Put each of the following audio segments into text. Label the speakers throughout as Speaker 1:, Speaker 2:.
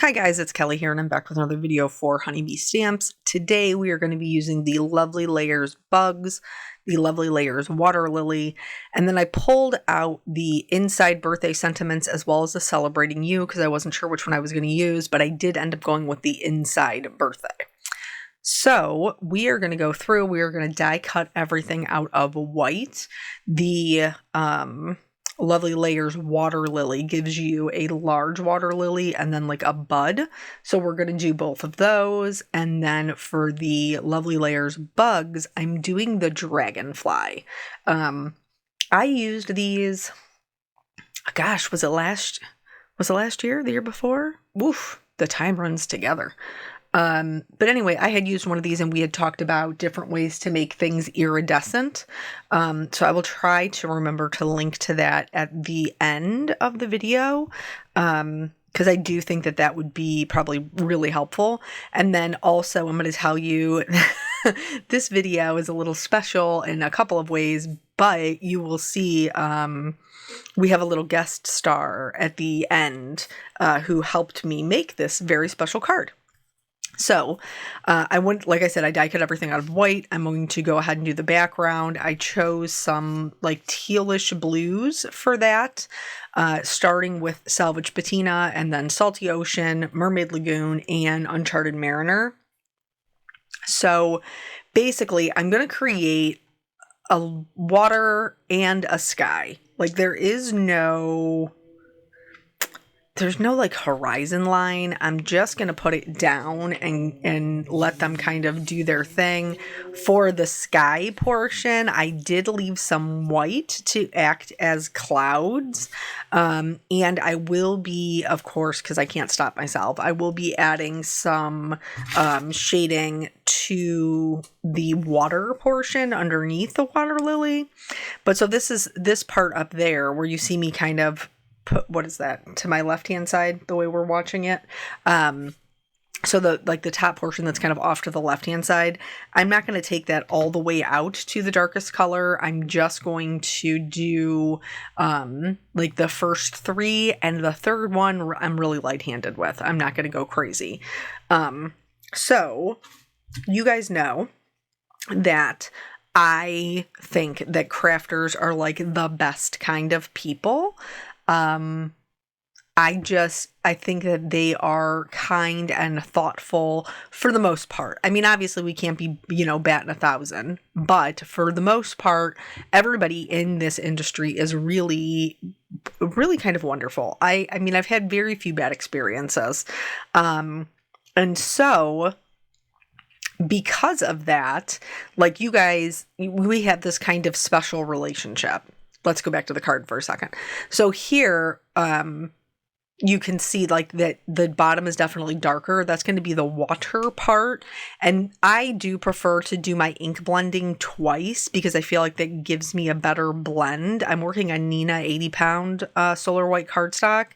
Speaker 1: Hi guys, it's Kelly here and I'm back with another video for Honeybee Stamps. Today we are going to be using the Lovely Layers Bugs, the Lovely Layers Waterlily, and then I pulled out the Inside Birthday Sentiments as well as the Celebrating You because I wasn't sure which one I was going to use, but I did end up going with the Inside Birthday. So we are going to go through, we are going to die cut everything out of white. The Lovely Layers Waterlily gives you a large water lily and then like a bud. So we're going to do both of those. And then for the Lovely Layers Bugs, I'm doing the Dragonfly. I used these, gosh, was it last year? The year before? Woof, the time runs together. But anyway, I had used one of these and we had talked about different ways to make things iridescent. So I will try to remember to link to that at the end of the video. Because I do think that that would be probably really helpful. And then also I'm going to tell you this video is a little special in a couple of ways, but you will see, we have a little guest star at the end, who helped me make this very special card. So like I said, I die cut everything out of white. I'm going to go ahead and do the background. I chose some like tealish blues for that, starting with Salvage Patina and then Salty Ocean, Mermaid Lagoon, and Uncharted Mariner. So basically, I'm going to create a water and a sky. Like there's no like horizon line. I'm just going to put it down and let them kind of do their thing. For the sky portion, I did leave some white to act as clouds. And I will be, of course, because I can't stop myself, I will be adding some shading to the water portion underneath the water lily. But so this is this part up there where you see me kind of put, what is that, to my left hand side, the way we're watching it. So the top portion that's kind of off to the left hand side, I'm not going to take that all the way out to the darkest color. I'm just going to do like the first three, and the third one I'm really light-handed with. I'm not going to go crazy. So you guys know that I think that crafters are like the best kind of people. I think that they are kind and thoughtful for the most part. I mean, obviously we can't be, batting 1,000, but for the most part, everybody in this industry is really, really kind of wonderful. I mean, I've had very few bad experiences. And so because of that, like you guys, we have this kind of special relationship. Let's go back to the card for a second. So here, you can see like that the bottom is definitely darker. That's going to be the water part. And I do prefer to do my ink blending twice because I feel like that gives me a better blend. I'm working on Nina 80-pound solar white cardstock.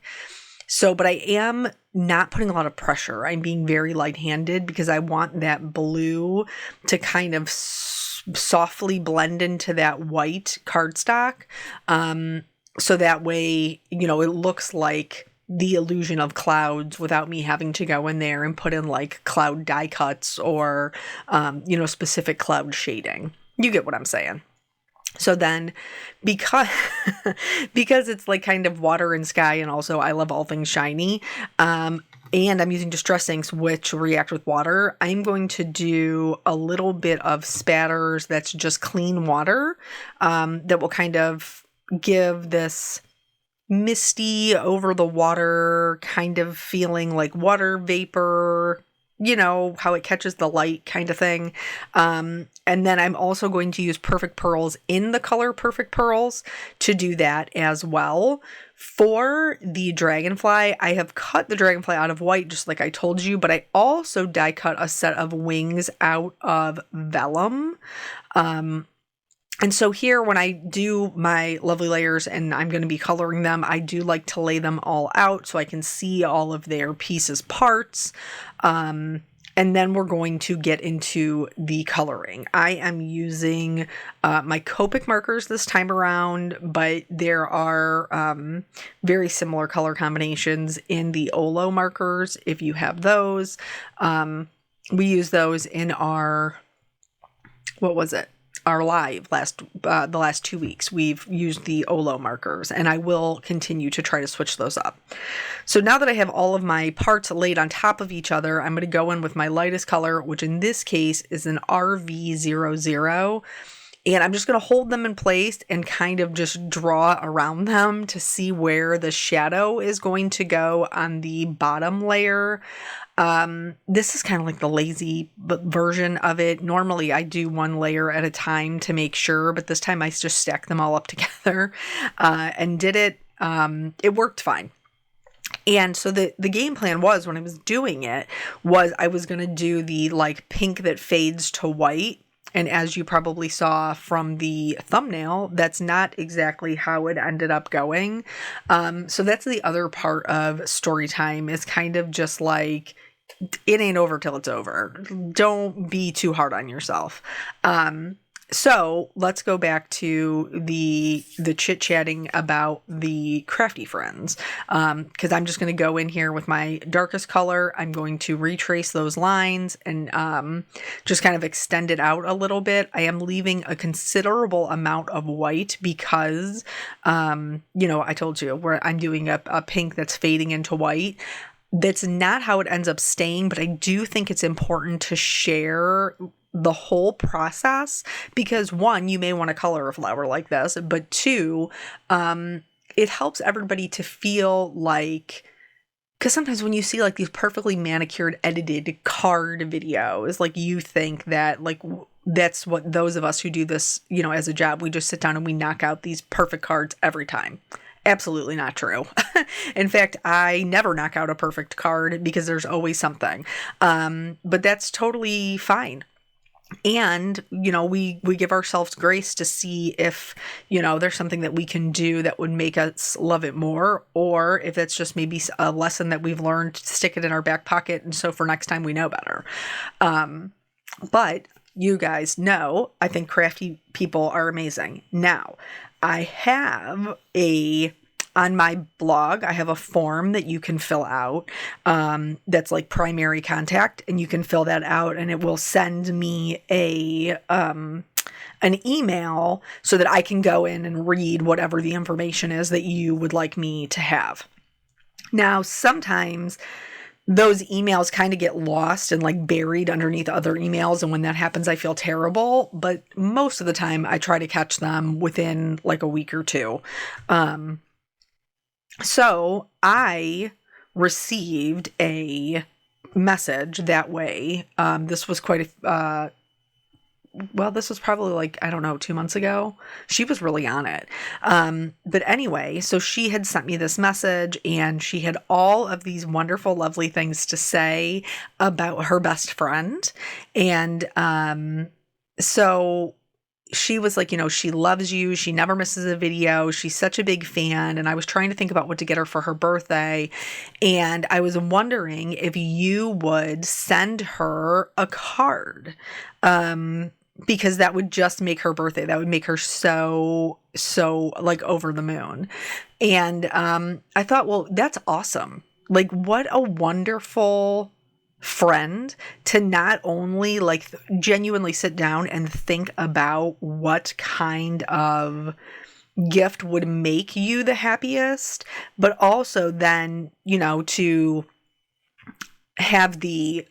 Speaker 1: So, but I am not putting a lot of pressure. I'm being very light-handed because I want that blue to kind of softly blend into that white cardstock. So that way, it looks like the illusion of clouds without me having to go in there and put in like cloud die cuts or, specific cloud shading. You get what I'm saying. So then because it's like kind of water and sky, and also I love all things shiny, and I'm using distress inks which react with water, I'm going to do a little bit of spatters that's just clean water, that will kind of give this misty over the water kind of feeling, like water vapor, how it catches the light kind of thing. And then I'm also going to use Perfect Pearls in the color Perfect Pearls to do that as well. For the Dragonfly, I have cut the Dragonfly out of white, just like I told you, but I also die cut a set of wings out of vellum. And so here, when I do my Lovely Layers and I'm going to be coloring them, I do like to lay them all out so I can see all of their pieces, parts. And And then we're going to get into the coloring. I am using my Copic markers this time around, but there are very similar color combinations in the Olo markers if you have those. We use those in our, what was it? Our live the last 2 weeks. We've used the Olo markers, and I will continue to try to switch those up. So now that I have all of my parts laid on top of each other, I'm going to go in with my lightest color, which in this case is an RV00. And I'm just going to hold them in place and kind of just draw around them to see where the shadow is going to go on the bottom layer. This is kind of like the lazy version of it. Normally I do one layer at a time to make sure, but this time I just stacked them all up together and did it. It worked fine. And so the game plan was, when I was doing it, was I was going to do the like pink that fades to white. And as you probably saw from the thumbnail, that's not exactly how it ended up going. So that's the other part of Storytime, is kind of just like, it ain't over till it's over. Don't be too hard on yourself. So let's go back to the chit-chatting about the crafty friends. Because I'm just going to go in here with my darkest color. I'm going to retrace those lines and just kind of extend it out a little bit. I am leaving a considerable amount of white because, I told you where I'm doing a pink that's fading into white. That's not how it ends up staying, but I do think it's important to share the whole process because, one, you may want to color a flower like this, but two, it helps everybody to feel like, because sometimes when you see like these perfectly manicured, edited card videos, like you think that like that's what those of us who do this, as a job, we just sit down and we knock out these perfect cards every time. Absolutely not true. In fact, I never knock out a perfect card because there's always something. But that's totally fine. And, we give ourselves grace to see if, there's something that we can do that would make us love it more, or if it's just maybe a lesson that we've learned, to stick it in our back pocket. And so for next time we know better. But you guys know, I think crafty people are amazing. Now, I have on my blog, I have a form that you can fill out that's like primary contact, and you can fill that out and it will send me an email so that I can go in and read whatever the information is that you would like me to have. Now, sometimes those emails kind of get lost and like buried underneath other emails. And when that happens, I feel terrible. But most of the time I try to catch them within like a week or two. So I received a message that way. This was this was probably like, 2 months ago. She was really on it. But anyway, so she had sent me this message and she had all of these wonderful, lovely things to say about her best friend. And so she was like, she loves you. She never misses a video. She's such a big fan. And I was trying to think about what to get her for her birthday. And I was wondering if you would send her a card. Because that would just make her birthday. That would make her so like over the moon. And I thought, well, that's awesome. Like, what a wonderful friend to not only like genuinely sit down and think about what kind of gift would make you the happiest, but also then, to have the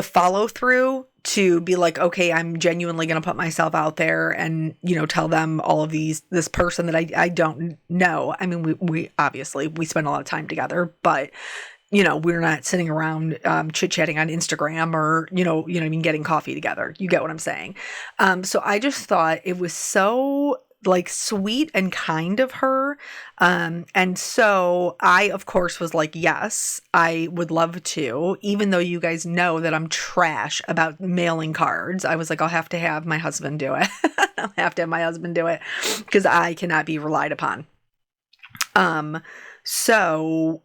Speaker 1: follow through to be like, okay, I'm genuinely going to put myself out there and, tell them all of this person that I don't know. I mean, we obviously, we spend a lot of time together, but we're not sitting around chit-chatting on Instagram or, getting coffee together. You get what I'm saying? So I just thought it was so like sweet and kind of her. And so I, of course, was like, yes, I would love to, even though you guys know that I'm trash about mailing cards. I was like, I'll have to have my husband do it. I'll have to have my husband do it because I cannot be relied upon. So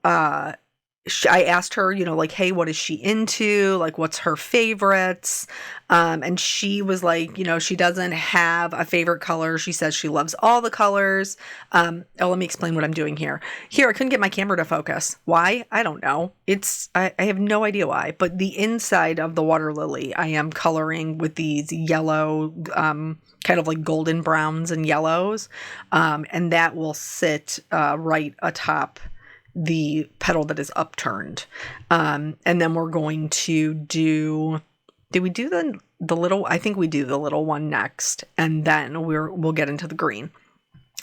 Speaker 1: I asked her, like, hey, what is she into? Like, what's her favorites? And she was like, she doesn't have a favorite color. She says she loves all the colors. Let me explain what I'm doing here. Here, I couldn't get my camera to focus. Why? I don't know. I have no idea why. But the inside of the Waterlily, I am coloring with these yellow, kind of like golden browns and yellows. And that will sit right atop the petal that is upturned. And then we're going to did we do the little, I think we do the little one next, and then we'll get into the green.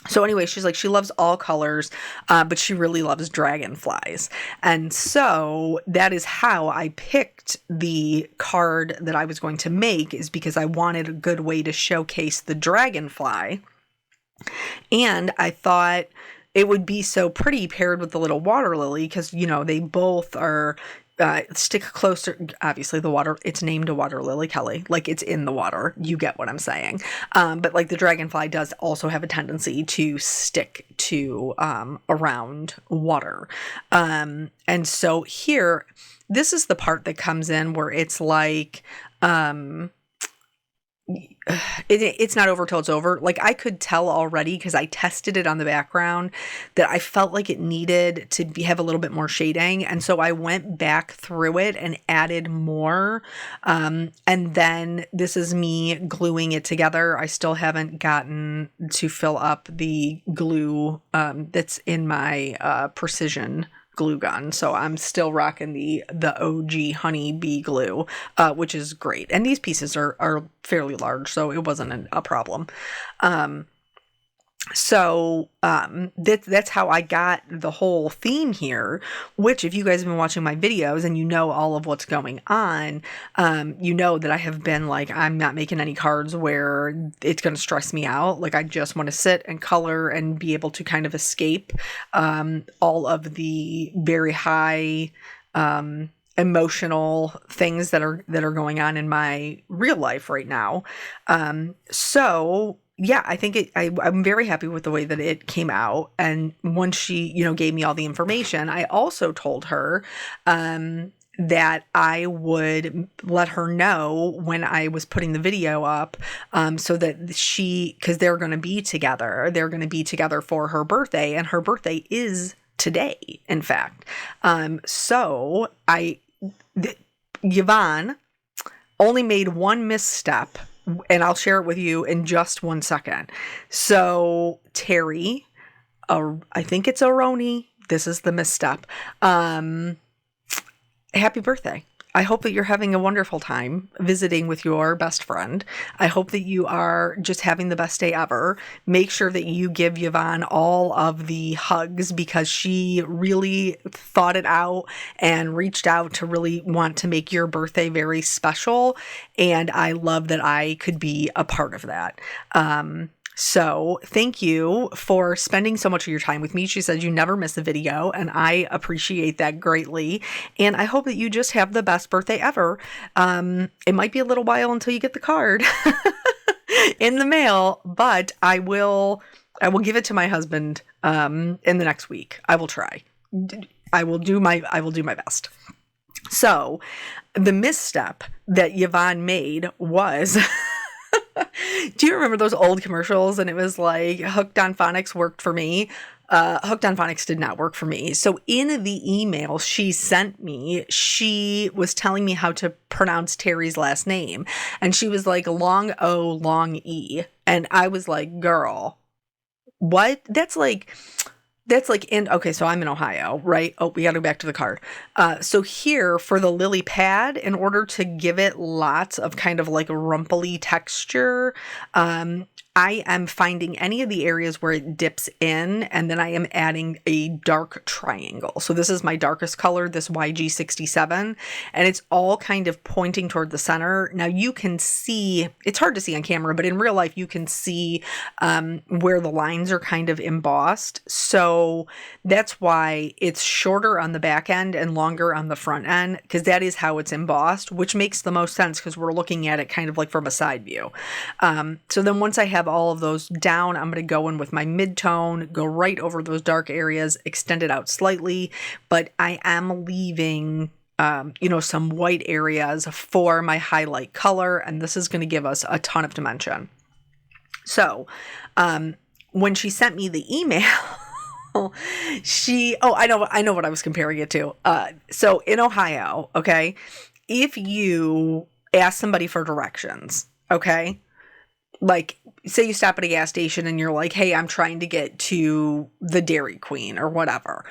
Speaker 1: So anyway, she's like, she loves all colors, but she really loves dragonflies. And so that is how I picked the card that I was going to make, is because I wanted a good way to showcase the dragonfly. And I thought it would be so pretty paired with the little water lily, because, they both are stick closer. Obviously, the water, it's named a water lily, Kelly. Like, it's in the water. You get what I'm saying. But like the dragonfly does also have a tendency to stick to around water. And so here, this is the part that comes in where it's like, it's not over till it's over. Like, I could tell already, because I tested it on the background, that I felt like it needed to have a little bit more shading. And so I went back through it and added more. And then this is me gluing it together. I still haven't gotten to fill up the glue that's in my precision glue gun. So I'm still rocking the OG honey bee glue, which is great. And these pieces are fairly large, so it wasn't a problem. So that's how I got the whole theme here, which, if you guys have been watching my videos and you know all of what's going on, you know that I have been like, I'm not making any cards where it's going to stress me out. Like, I just want to sit and color and be able to kind of escape all of the very high emotional things that are going on in my real life right now. So yeah, I think I'm very happy with the way that it came out. And once she, gave me all the information, I also told her that I would let her know when I was putting the video up, so that because they're going to be together. They're going to be together for her birthday, and her birthday is today, in fact. So Yvonne only made one misstep, and I'll share it with you in just 1 second. So Terry, I think it's Aroni. This is the misstep. Happy birthday. I hope that you're having a wonderful time visiting with your best friend. I hope that you are just having the best day ever. Make sure that you give Yvonne all of the hugs, because she really thought it out and reached out to really want to make your birthday very special. And I love that I could be a part of that. So thank you for spending so much of your time with me. She says you never miss a video, and I appreciate that greatly. And I hope that you just have the best birthday ever. It might be a little while until you get the card in the mail, but I will give it to my husband in the next week. I will try. I will do my best. So the misstep that Yvonne made was do you remember those old commercials? And it was like, Hooked on Phonics worked for me. Hooked on Phonics did not work for me. So in the email she sent me, she was telling me how to pronounce Terry's last name. And she was like, long O, long E. And I was like, girl, what? That's like okay, so I'm in Ohio, right? Oh, we got to go back to the card. So here for the lily pad, in order to give it lots of kind of like rumply texture, I am finding any of the areas where it dips in, and then I am adding a dark triangle. So this is my darkest color, this YG67, and it's all kind of pointing toward the center. Now you can see, it's hard to see on camera, but in real life you can see where the lines are kind of embossed. So that's why it's shorter on the back end and longer on the front end, because that is how it's embossed, which makes the most sense because we're looking at it kind of like from a side view. So then once I have have all of those down, I'm going to go in with my mid-tone, go right over those dark areas, extend it out slightly, but I am leaving some white areas for my highlight color, and this is going to give us a ton of dimension. So, when she sent me the email, I know what I was comparing it to. So in Ohio, okay, if you ask somebody for directions, okay, like say you stop at a gas station and you're like, hey, I'm trying to get to the Dairy Queen or whatever.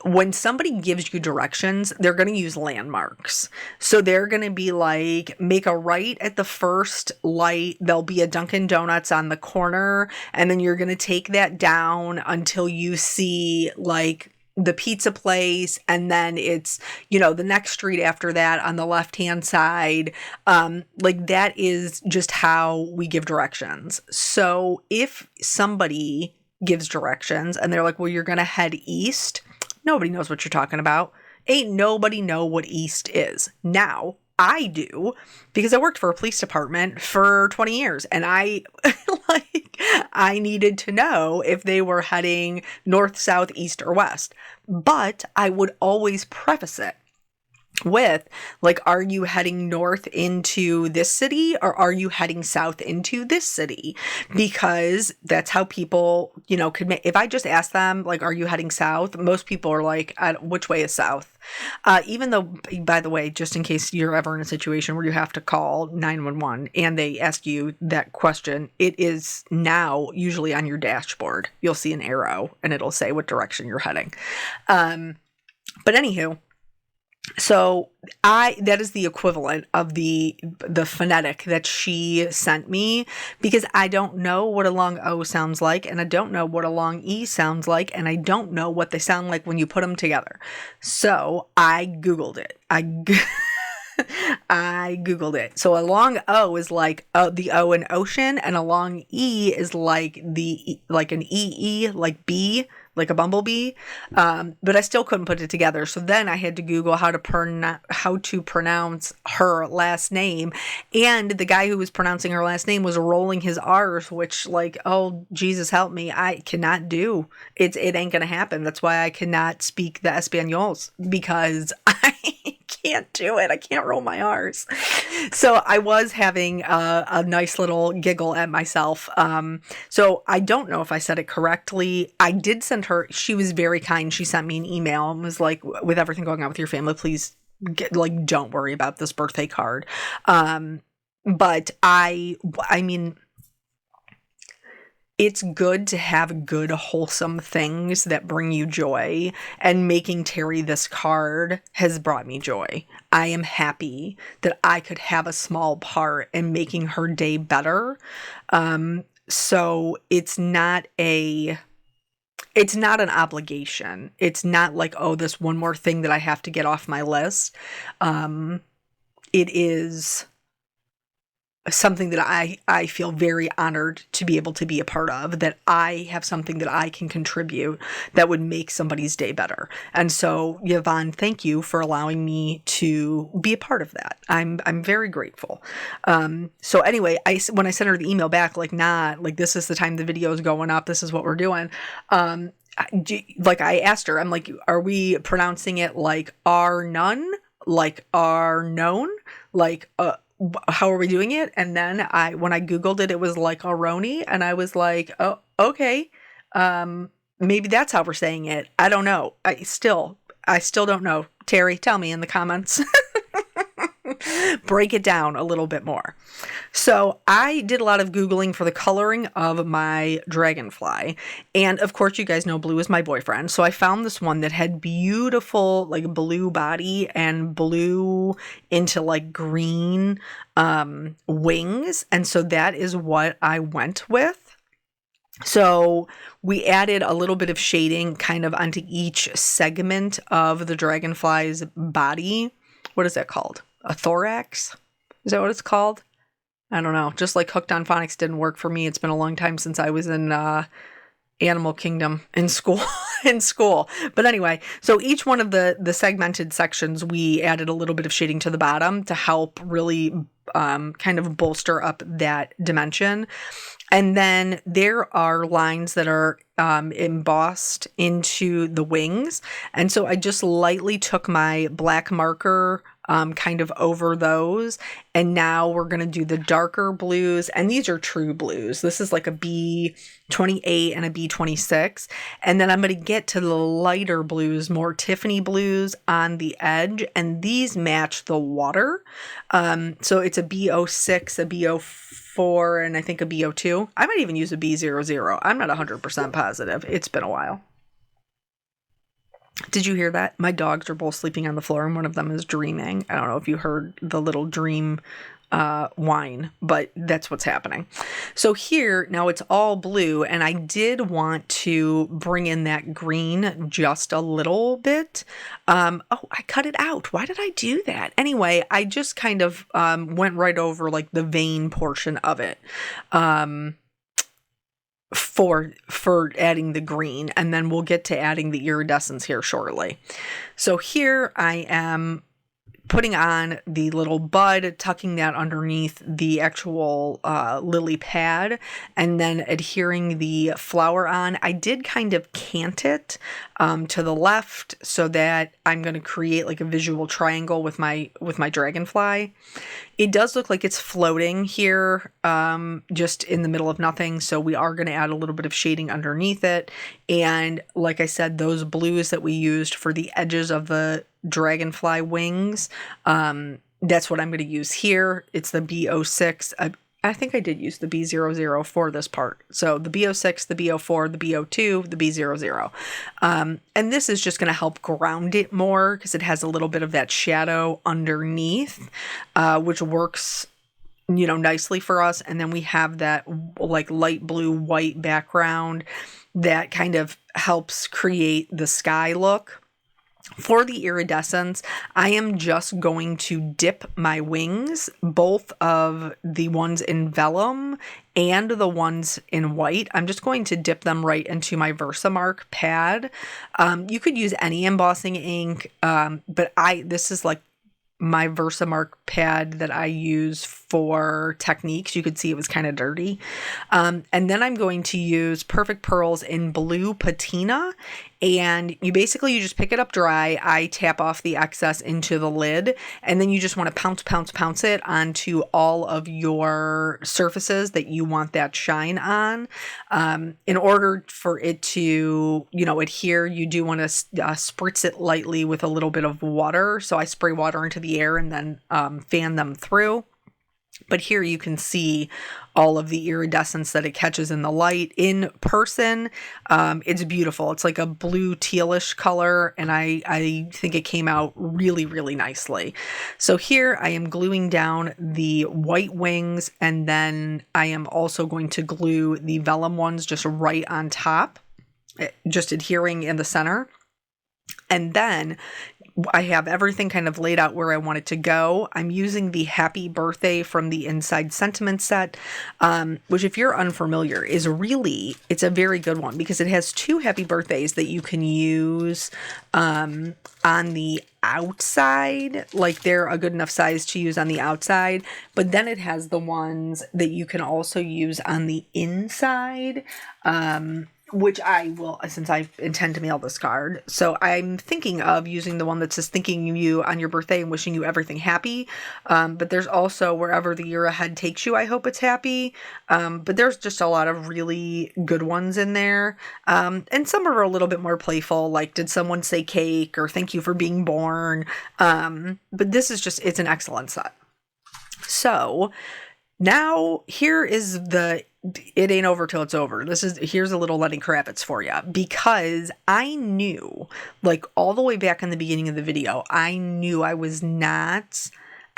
Speaker 1: When somebody gives you directions, they're going to use landmarks. So they're going to be like, make a right at the first light. There'll be a Dunkin' Donuts on the corner. And then you're going to take that down until you see like the pizza place. And then it's, the next street after that on the left-hand side. Like that is just how we give directions. So if somebody gives directions and they're like, well, you're going to head east. Nobody knows what you're talking about. Ain't nobody know what east is. Now, I do, because I worked for a police department for 20 years, and I needed to know if they were heading north, south, east, or west. But I would always preface it with, like, are you heading north into this city or are you heading south into this city? Because that's how people, could make, if I just ask them, like, are you heading south? Most people are like, which way is south? Even though, by the way, just in case you're ever in a situation where you have to call 911 and they ask you that question, it is now usually on your dashboard. You'll see an arrow and it'll say what direction you're heading. But anywho, so that is the equivalent of the phonetic that she sent me, because I don't know what a long O sounds like, and I don't know what a long E sounds like, and I don't know what they sound like when you put them together. So I Googled it. I Googled it. So a long O is like the O in ocean, and a long E is like an EE, like bee, like a bumblebee. But I still couldn't put it together. So then I had to Google how to pronounce her last name. And the guy who was pronouncing her last name was rolling his R's, which, like, oh, Jesus help me, I cannot do. It ain't gonna happen. That's why I cannot speak the Españols, because I can't do it. I can't roll my R's. So I was having a nice little giggle at myself. So I don't know if I said it correctly. I did send her, she was very kind. She sent me an email and was like, with everything going on with your family, please don't worry about this birthday card. But I mean, it's good to have good, wholesome things that bring you joy, and making Terry this card has brought me joy. I am happy that I could have a small part in making her day better. So it's not an obligation. It's not like, oh, this one more thing that I have to get off my list. It is something that I feel very honored to be able to be a part of, that I have something that I can contribute that would make somebody's day better. And so, Yvonne, thank you for allowing me to be a part of that. I'm very grateful. So anyway, when I sent her the email back, this is the time the video is going up, this is what we're doing. I asked her, I'm like, are we pronouncing it like are none? Like are known? Like, how are we doing it? And then when I Googled it, it was like Aroni, and I was like, oh, okay. Maybe that's how we're saying it. I don't know. I still don't know. Terry, tell me in the comments. Break it down a little bit more. So I did a lot of Googling for the coloring of my Dragonfly. And of course, you guys know Blue is my boyfriend. So I found this one that had beautiful, like, blue body and blue into like green wings. And so that is what I went with. So we added a little bit of shading kind of onto each segment of the Dragonfly's body. What is that called? A thorax? Is that what it's called? I don't know. Just like Hooked on Phonics didn't work for me. It's been a long time since I was in Animal Kingdom in school. But anyway, so each one of the segmented sections, we added a little bit of shading to the bottom to help really kind of bolster up that dimension. And then there are lines that are embossed into the wings. And so I just lightly took my black marker kind of over those. And now we're going to do the darker blues. And these are true blues. This is like a B28 and a B26. And then I'm going to get to the lighter blues, more Tiffany blues on the edge. And these match the water. So it's a B06, a B04, and I think a B02. I might even use a B00. I'm not 100% positive. It's been a while. Did you hear that? My dogs are both sleeping on the floor and one of them is dreaming. I don't know if you heard the little dream whine, but that's what's happening. So here, now it's all blue, and I did want to bring in that green just a little bit. Oh, I cut it out. Why did I do that? Anyway, I just kind of went right over like the vein portion of it. For adding the green, and then we'll get to adding the iridescence here shortly. So here I am putting on the little bud, tucking that underneath the actual lily pad, and then adhering the flower on. I did kind of cant it to the left so that I'm going to create like a visual triangle with my dragonfly. It does look like it's floating here, just in the middle of nothing. So we are going to add a little bit of shading underneath it. And like I said, those blues that we used for the edges of the dragonfly wings, that's what I'm going to use here. It's the B06. I think I did use the B00 for this part. So the B06, the B04, the B02, the B00. And this is just going to help ground it more because it has a little bit of that shadow underneath, which works, nicely for us. And then we have that like light blue, white background that kind of helps create the sky look. For the iridescence, I am just going to dip my wings, both of the ones in vellum and the ones in white. I'm just going to dip them right into my Versamark pad. You could use any embossing ink, but this is like my Versamark pad that I use for techniques. You could see it was kind of dirty. And then I'm going to use Perfect Pearls in blue patina. And you just pick it up dry. I tap off the excess into the lid, and then you just want to pounce it onto all of your surfaces that you want that shine on. In order for it to, adhere, you do want to spritz it lightly with a little bit of water. So I spray water into the air and then fan them through. But here you can see all of the iridescence that it catches in the light. In person, it's beautiful. It's like a blue tealish color, and I think it came out really, really nicely. So here I am gluing down the white wings, and then I am also going to glue the vellum ones just right on top, just adhering in the center. And then I have everything kind of laid out where I want it to go. I'm using the Happy Birthday from the Inside Sentiment set, which if you're unfamiliar it's a very good one because it has two happy birthdays that you can use on the outside. Like they're a good enough size to use on the outside, but then it has the ones that you can also use on the inside. Which I will, since I intend to mail this card. So I'm thinking of using the one that says thanking you on your birthday and wishing you everything happy. But there's also wherever the year ahead takes you, I hope it's happy. But there's just a lot of really good ones in there. And some are a little bit more playful, like did someone say cake or thank you for being born. But this is it's an excellent set. So now here is it ain't over till it's over. Here's a little Lenny Kravitz for you, because I knew, like all the way back in the beginning of the video, I knew I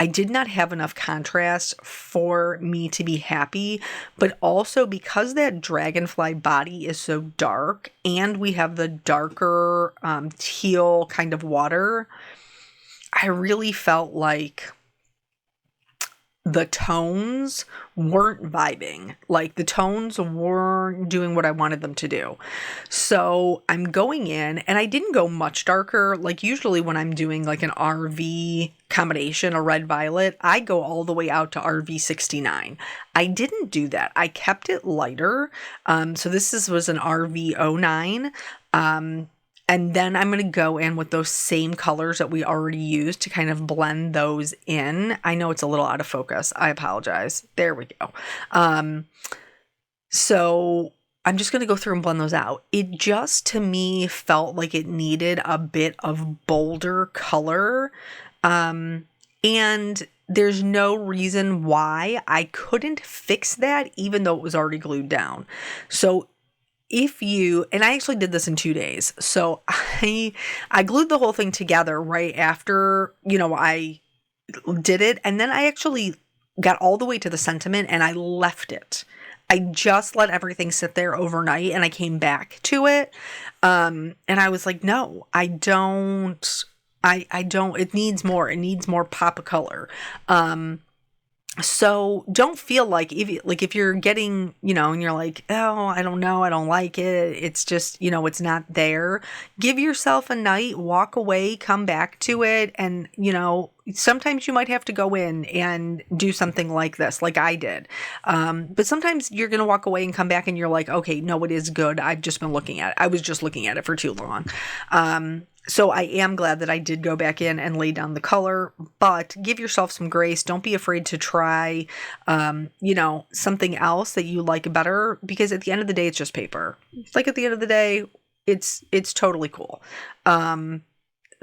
Speaker 1: did not have enough contrast for me to be happy, but also because that dragonfly body is so dark and we have the darker teal kind of water, I really felt like the tones weren't vibing. Like the tones weren't doing what I wanted them to do. So I'm going in, and I didn't go much darker. Like usually when I'm doing like an RV combination, a red violet, I go all the way out to RV 69. I didn't do that. I kept it lighter. So was an RV 09. And then I'm going to go in with those same colors that we already used to kind of blend those in. I know it's a little out of focus. I apologize. There we go. So I'm just going to go through and blend those out. It just, to me, felt like it needed a bit of bolder color. And there's no reason why I couldn't fix that, even though it was already glued down. So and I actually did this in 2 days. So I glued the whole thing together right after, I did it. And then I actually got all the way to the sentiment and I left it. I just let everything sit there overnight and I came back to it. And I was like, no, I don't, it needs more pop of color. So don't feel like if you're getting, and you're like, oh, I don't know, I don't like it. It's just, it's not there. Give yourself a night, walk away, come back to it. And, sometimes you might have to go in and do something like this, like I did. But sometimes you're going to walk away and come back and you're like, okay, no, it is good. I was just looking at it for too long. So I am glad that I did go back in and lay down the color, but give yourself some grace. Don't be afraid to try, something else that you like better, because at the end of the day, it's just paper. Like at the end of the day, it's totally cool.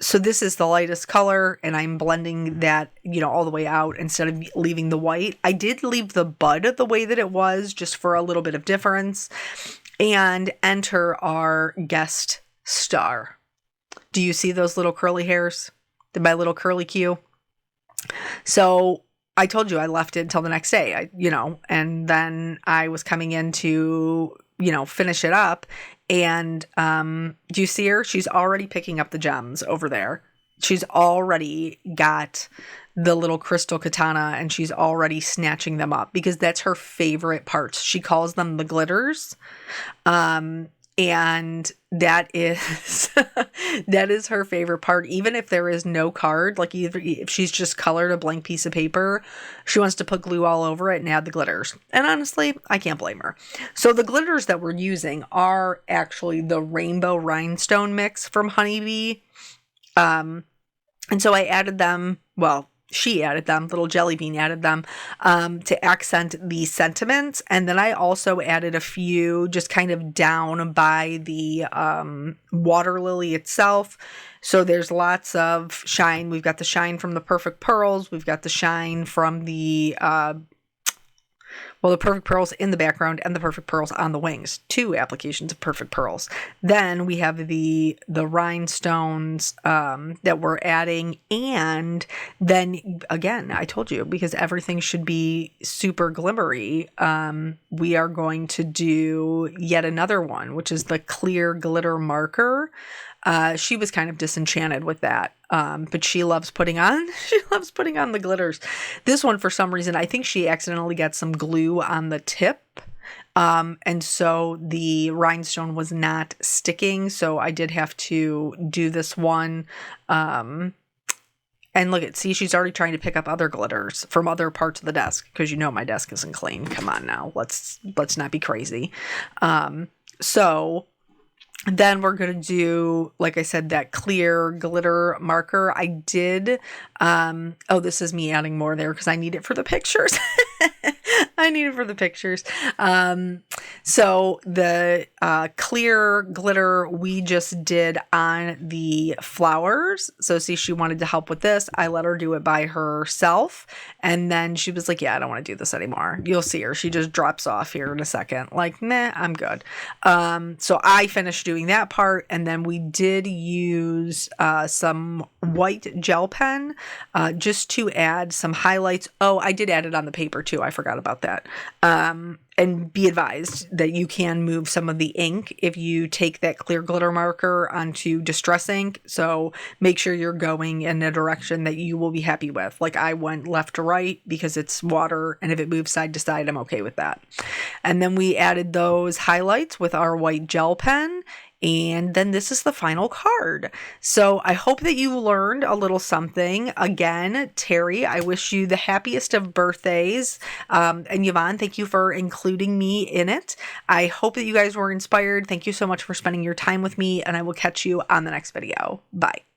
Speaker 1: So this is the lightest color and I'm blending that, all the way out instead of leaving the white. I did leave the bud the way that it was just for a little bit of difference. And enter our guest star. Do you see those little curly hairs? My little curly Q? So I told you I left it until the next day, and then I was coming in to, finish it up. And do you see her? She's already picking up the gems over there. She's already got the little crystal katana and she's already snatching them up because that's her favorite parts. She calls them the glitters. And that is that is her favorite part. Even if there is no card, like either if she's just colored a blank piece of paper, she wants to put glue all over it and add the glitters. And honestly, I can't blame her. So the glitters that we're using are actually the rainbow rhinestone mix from Honeybee. And so I added them, she added them, little jelly bean added them to accent the sentiments. And then I also added a few just kind of down by the Waterlily itself. So there's lots of shine. We've got the shine from the Perfect Pearls. We've got the shine from the Perfect Pearls in the background and the Perfect Pearls on the wings. 2 applications of Perfect Pearls. Then we have the rhinestones that we're adding. And then, again, I told you, because everything should be super glimmery, we are going to do yet another one, which is the clear glitter marker. She was kind of disenchanted with that. But she loves putting on the glitters. This one, for some reason, I think she accidentally got some glue on the tip. And so the rhinestone was not sticking. So I did have to do this one. And she's already trying to pick up other glitters from other parts of the desk. Because my desk isn't clean. Come on now. Let's not be crazy. So then we're going to do, like I said, that clear glitter marker. I did, this is me adding more there because I need it for the pictures. So the clear glitter we just did on the flowers. So see, she wanted to help with this. I let her do it by herself. And then she was like, yeah, I don't want to do this anymore. You'll see her. She just drops off here in a second. Like, nah, I'm good. So I finished doing that part. And then we did use some white gel pen just to add some highlights. Oh, I did add it on the paper too. I forgot about that. and be advised that you can move some of the ink if you take that clear glitter marker onto distress ink. So make sure you're going in a direction that you will be happy with. Like I went left to right because it's water, and if it moves side to side, I'm okay with that. And then we added those highlights with our white gel pen. And then this is the final card. So I hope that you learned a little something. Again, Terry, I wish you the happiest of birthdays. And Yvonne, thank you for including me in it. I hope that you guys were inspired. Thank you so much for spending your time with me, and I will catch you on the next video. Bye.